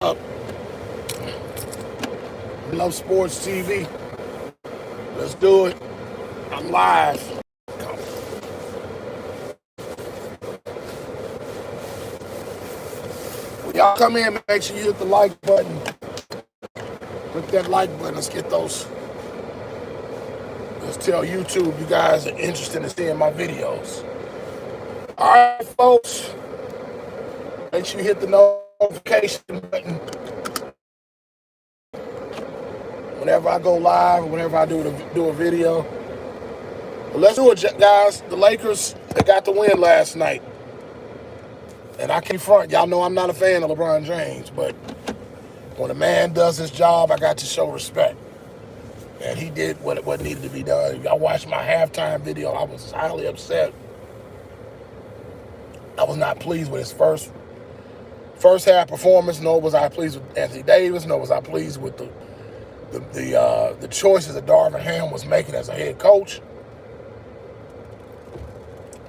up. Love Sports TV. Let's do it. I'm live. When y'all come in, make sure you hit the like button. Click that like button. Let's get those. Let's tell YouTube you guys are interested in seeing my videos. All right, folks. Make sure you hit the notification button whenever I go live or whenever I do a video. But let's do it, guys. The Lakers, they got the win last night. And I can't front. Y'all know I'm not a fan of LeBron James, but when a man does his job, I got to show respect. And he did what needed to be done. Y'all watched my halftime video. I was highly upset. I was not pleased with his first half performance, nor was I pleased with Anthony Davis, nor was I pleased with the choices that Darvin Ham was making as a head coach.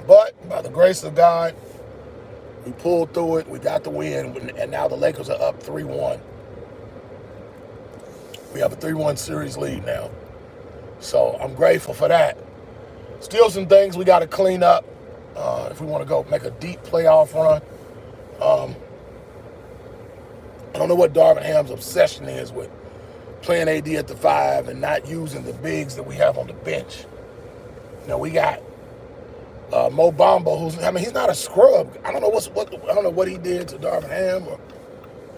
But by the grace of God, we pulled through it. We got the win, and now the Lakers are up 3-1. We have a 3-1 series lead now. So I'm grateful for that. Still some things we got to clean up if we want to go make a deep playoff run. I don't know what Darvin Ham's obsession is with playing AD at the 5 and not using the bigs that we have on the bench. You know, we got Mo Bamba, he's not a scrub. I don't know what he did to Darvin Ham, or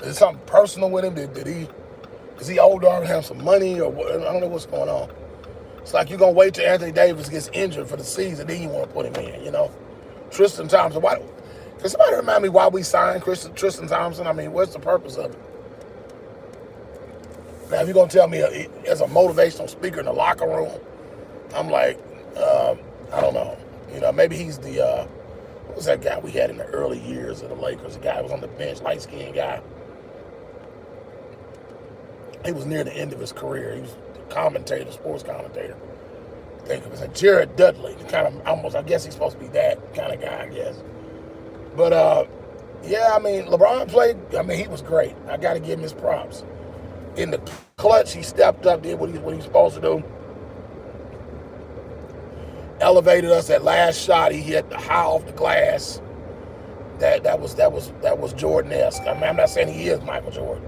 is it something personal with him? Does he owe Darvin Ham some money, or what? I don't know what's going on. It's like you're gonna wait till Anthony Davis gets injured for the season, then you want to put him in. You know, Tristan Thompson. Why? Can somebody remind me why we signed Tristan Thompson? I mean, what's the purpose of it? Now, if you're gonna tell me as a motivational speaker in the locker room, I'm like, I don't know. You know, maybe he's what was that guy we had in the early years of the Lakers? The guy who was on the bench, light-skinned guy. He was near the end of his career. He was a commentator, sports commentator. I think it was Jared Dudley. Kind of almost, I guess he's supposed to be that kind of guy, I guess. But, yeah, I mean, LeBron played, he was great. I got to give him his props. In the clutch, he stepped up, did what he was supposed to do. Elevated us. That last shot, he hit the high off the glass. That was Jordan-esque. I mean, I'm not saying he is Michael Jordan,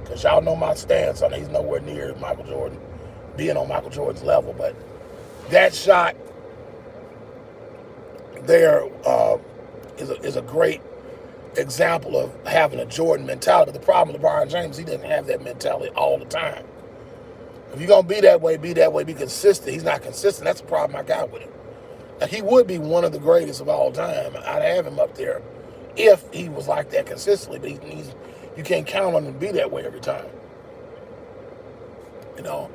because y'all know my stance on it. He's nowhere near Michael Jordan, being on Michael Jordan's level. But that shot there is a great example of having a Jordan mentality. But the problem with LeBron James, he doesn't have that mentality all the time. If you're going to be that way, be consistent. He's not consistent. That's the problem I got with him. Now, he would be one of the greatest of all time. I'd have him up there if he was like that consistently. But you can't count on him to be that way every time. You know.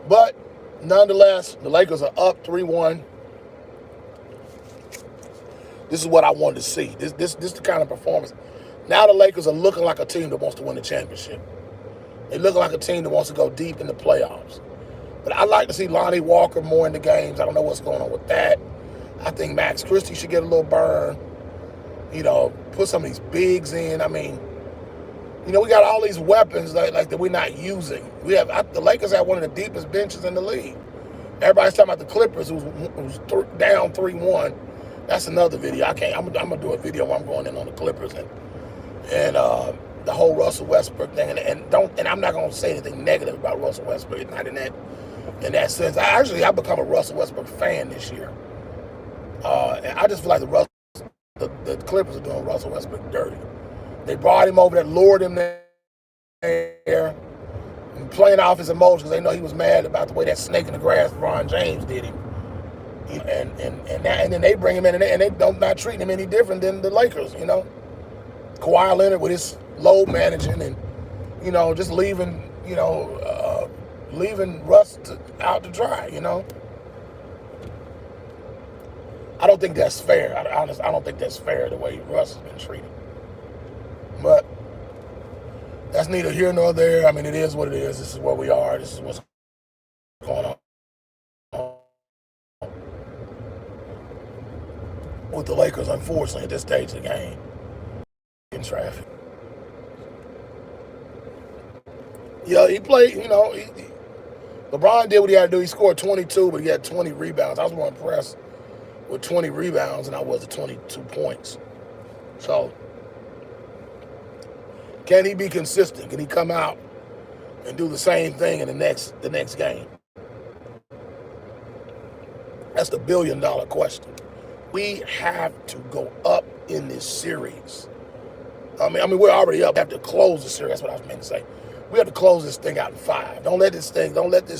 But nonetheless, the Lakers are up 3-1. This is what I wanted to see. This the kind of performance. Now the Lakers are looking like a team that wants to win the championship. They look like a team that wants to go deep in the playoffs. But I'd like to see Lonnie Walker more in the games. I don't know what's going on with that. I think Max Christie should get a little burn. You know, put some of these bigs in. I mean, you know, we got all these weapons like that we're not using. The Lakers have one of the deepest benches in the league. Everybody's talking about the Clippers, who's down 3-1. That's another video. I'm gonna do a video where I'm going in on the Clippers and the whole Russell Westbrook thing, and I'm not gonna say anything negative about Russell Westbrook. Not in that sense. I've become a Russell Westbrook fan this year. And I just feel like the Clippers are doing Russell Westbrook dirty. They brought him over there, lured him there, and playing off his emotions because they know he was mad about the way that snake in the grass LeBron James did him. And then they bring him in and they don't not treating him any different than the Lakers, you know. Kawhi Leonard with his load managing and, you know, just leaving Russ out to dry, you know. I don't think that's fair. I don't think that's fair the way Russ has been treated. But that's neither here nor there. I mean, it is what it is. This is where we are. This is what's going on with the Lakers, unfortunately, at this stage of the game. In traffic. Yeah, he played, LeBron did what he had to do. He scored 22, but he had 20 rebounds. I was more impressed with 20 rebounds than I was at 22 points. So, can he be consistent? Can he come out and do the same thing in the next game? That's the billion-dollar question. We have to go up in this series. I mean, we're already up. We have to close the series. That's what I was meant to say. We have to close this thing out in 5. Don't let this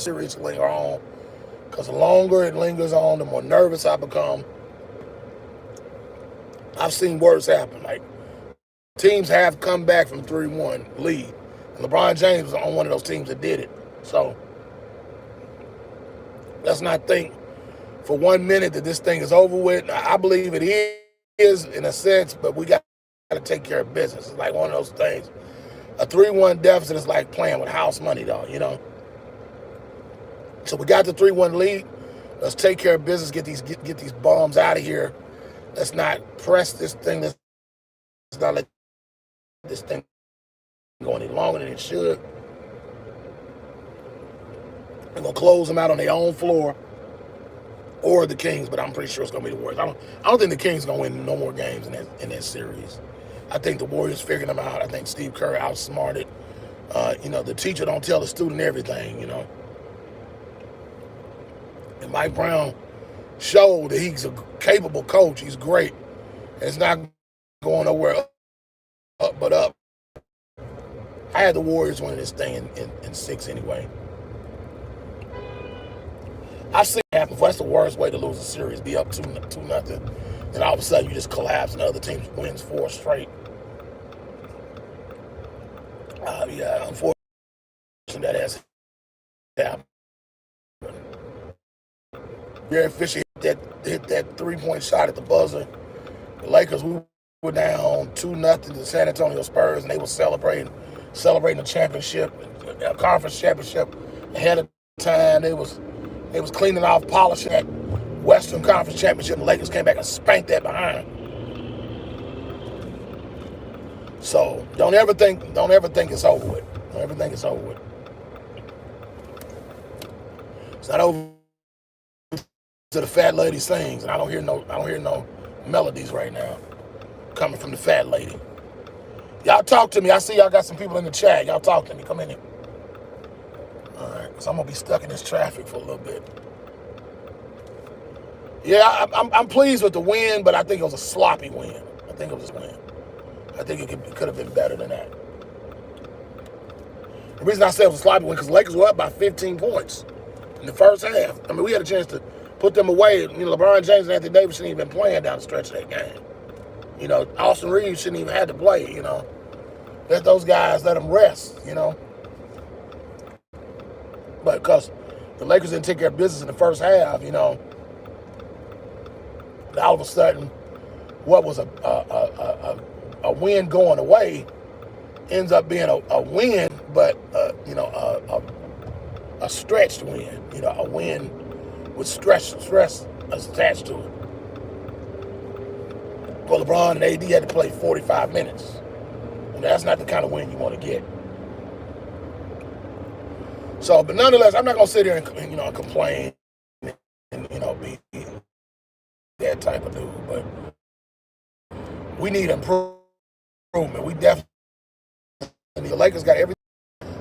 series linger on. Because the longer it lingers on, the more nervous I become. I've seen worse happen. Like, teams have come back from 3-1 lead. And LeBron James was on one of those teams that did it. So, let's not think for 1 minute that this thing is over with. I believe it is in a sense, but we got to take care of business. It's like one of those things. A 3-1 deficit is like playing with house money, though, So we got the 3-1 lead. Let's take care of business, get these bums out of here. Let's not press this thing. Let's not let this thing go any longer than it should. We're going to close them out on their own floor or the Kings, but I'm pretty sure it's going to be the Warriors. I don't think the Kings are going to win no more games in that series. I think the Warriors figured them out. I think Steve Kerr outsmarted. The teacher don't tell the student everything, And Mike Brown showed that he's a capable coach. He's great. It's not going nowhere up but up. I had the Warriors winning this thing in 6 anyway. I've seen it happen before. That's the worst way to lose a series, be up 2-0. Then all of a sudden you just collapse and the other team wins 4 straight. Unfortunately, that has happened. Gary Fisher hit that 3-point shot at the buzzer. The Lakers, we were down 2-0 to the San Antonio Spurs, and they were celebrating a championship, a conference championship ahead of time. They was cleaning off, polishing that Western Conference championship. And the Lakers came back and spanked that behind. So don't ever think it's over with. Don't ever think it's over with. It's not over to the fat lady sings, and I don't hear no melodies right now coming from the fat lady. Y'all talk to me. I see y'all got some people in the chat. Y'all talk to me. Come in here. All right, so I'm gonna be stuck in this traffic for a little bit. Yeah, I'm pleased with the win, but I think it was a sloppy win. I think it could have been better than that. The reason I said it was a sloppy win because the Lakers were up by 15 points in the first half. I mean, we had a chance to put them away. LeBron James and Anthony Davis shouldn't even been playing down the stretch of that game. Austin Reeves shouldn't even have to play. Let those guys let them rest. But because the Lakers didn't take care of business in the first half, all of a sudden, what was a win going away ends up being a win, but a stretched win. A win with stress attached to it. Well, LeBron and AD had to play 45 minutes. And that's not the kind of win you want to get. So, but nonetheless, I'm not going to sit here and complain and be that type of dude. But we need improvement. We definitely, the Lakers got everything,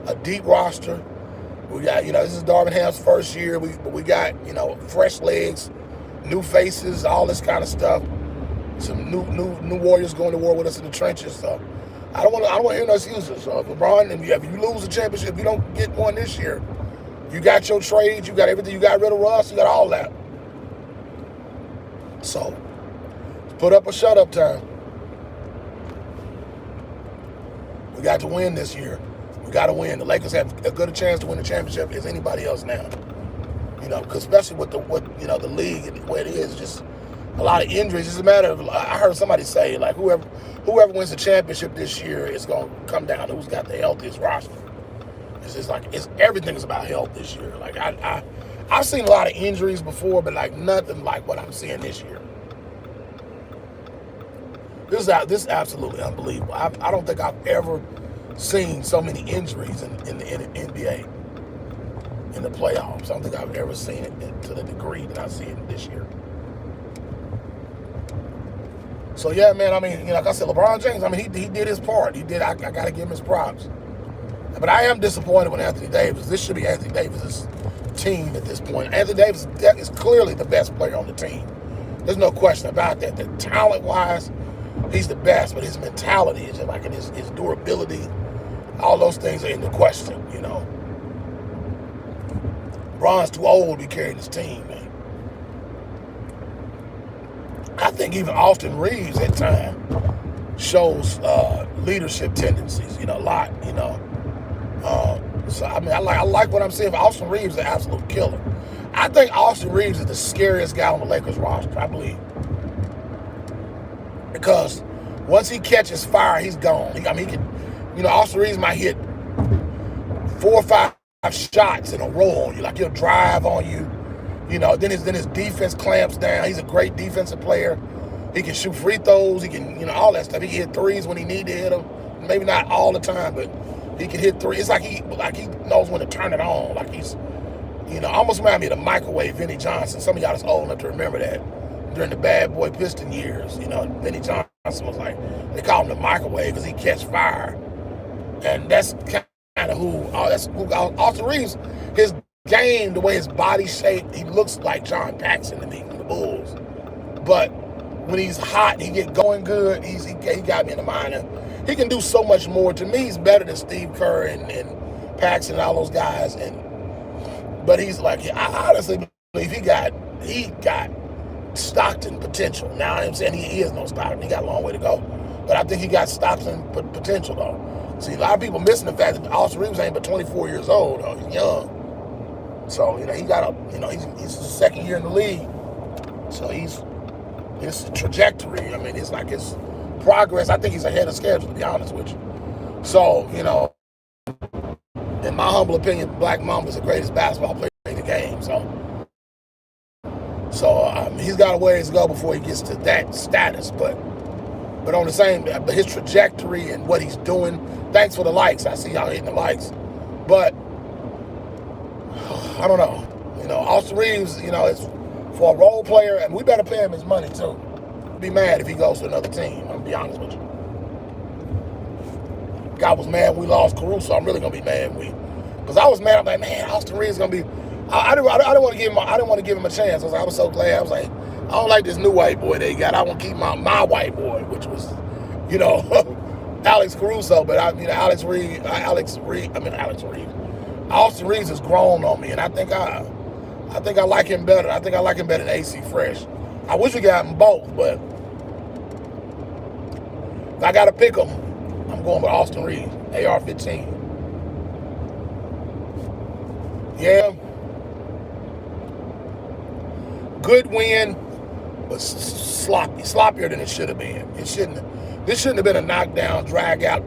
a deep roster. We got, this is Darvin Ham's first year. We got, fresh legs, new faces, all this kind of stuff. Some new warriors going to war with us in the trenches. So I don't want to hear no excuses. So if LeBron, if you lose the championship, if you don't get one this year, you got your trades, you got everything, you got rid of Russ, you got all that. So put up or shut up time. We got to win this year. We got to win. The Lakers have as good a chance to win the championship as anybody else now. Because especially with the league and the way it is, just a lot of injuries. It's a matter of, I heard somebody say, like, whoever wins the championship this year is going to come down to who's got the healthiest roster. It's just like, everything is about health this year. Like, I've seen a lot of injuries before, but like nothing like what I'm seeing this year. This is absolutely unbelievable. I don't think I've ever seen so many injuries in the NBA in the playoffs. I don't think I've ever seen it to the degree that I see it this year. So yeah, man. I mean, like I said, LeBron James. I mean, he did his part. He did. I got to give him his props. But I am disappointed with Anthony Davis. This should be Anthony Davis's team at this point. Anthony Davis is clearly the best player on the team. There's no question about that. The talent-wise, he's the best, but his mentality is like his durability. All those things are into question. LeBron's too old to be carrying his team, man. I think even Austin Reeves at times shows leadership tendencies, a lot, So, I mean, I like what I'm seeing. Austin Reeves is an absolute killer. I think Austin Reeves is the scariest guy on the Lakers roster, I believe. Because once he catches fire, he's gone. He can, Austin Reeves might hit 4 or 5 shots in a row on you. Like, he'll drive on you. Then his defense clamps down. He's a great defensive player. He can shoot free throws. He can, all that stuff. He can hit threes when he need to hit them. Maybe not all the time, but he can hit threes. It's like he knows when to turn it on. Like he's, almost remind me of the microwave Vinnie Johnson. Some of y'all is old enough to remember that during the bad boy Piston years. Vinnie Johnson was like, they call him the microwave because he catch fire. And that's kind of who Austin Reeves, his game, the way his body shaped, he looks like John Paxson to me from the Bulls. But when he's hot, he get going good. He got me in the mind. And he can do so much more. To me, he's better than Steve Kerr and Paxson and all those guys. But he's like, I honestly believe he got Stockton potential. Now I'm saying he is no Stockton. He got a long way to go. But I think he got Stockton potential though. See, a lot of people missing the fact that Austin Reeves ain't but 24 years old. Though. He's young. So, he got he's his second year in the league. So his trajectory, I mean, it's like his progress. I think he's ahead of schedule, to be honest with you. So, in my humble opinion, Black Mamba's the greatest basketball player in the game. So he's got a ways to go before he gets to that status. But on the same, but his trajectory and what he's doing, thanks for the likes. I see y'all hitting the likes. But I don't know. Austin Reeves, it's for a role player, and we better pay him his money too. I'd be mad if he goes to another team. I'm gonna be honest with you. God was mad when we lost Caruso. I'm really gonna be mad because I was mad. I'm like, man, Austin Reeves is gonna be. I didn't want to give him a chance. I was so glad. I was like, I don't like this new white boy they got. I want to keep my white boy, which was, Alex Caruso. But Alex Reeves. Austin Reeves has grown on me, and I think I like him better. I think I like him better than AC Fresh. I wish we got them both, but if I got to pick them, I'm going with Austin Reeves, AR-15. Yeah. Good win, but sloppier than it should have been. This shouldn't have been a knockdown, drag out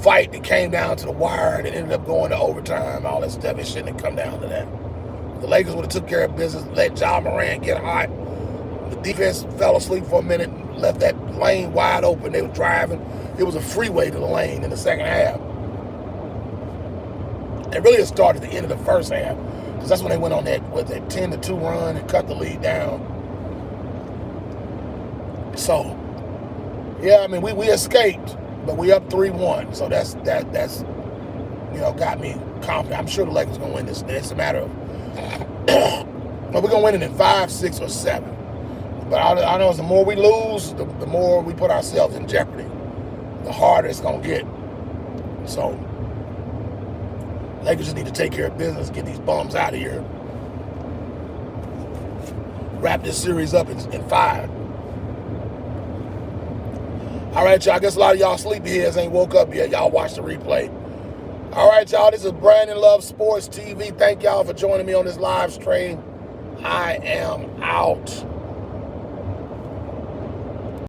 fight that came down to the wire that ended up going to overtime, all that stuff. It shouldn't have come down to that. The Lakers would have took care of business, let Ja Morant get hot. The defense fell asleep for a minute, left that lane wide open. They were driving. It was a freeway to the lane in the second half. It really started at the end of the first half, because that's when they went on that 10-2 run and cut the lead down. So, yeah, I mean, we escaped, but we up 3-1. So that's got me confident. I'm sure the Lakers going to win this. It's a matter of, but we're going to win it in 5, 6, or 7. But I know the more we lose, the more we put ourselves in jeopardy. The harder it's going to get. So, Lakers just need to take care of business, get these bums out of here. Wrap this series up in 5. All right, y'all. I guess a lot of y'all sleepyheads ain't woke up yet. Y'all watch the replay. All right, y'all. This is Brandon Love Sports TV. Thank y'all for joining me on this live stream. I am out.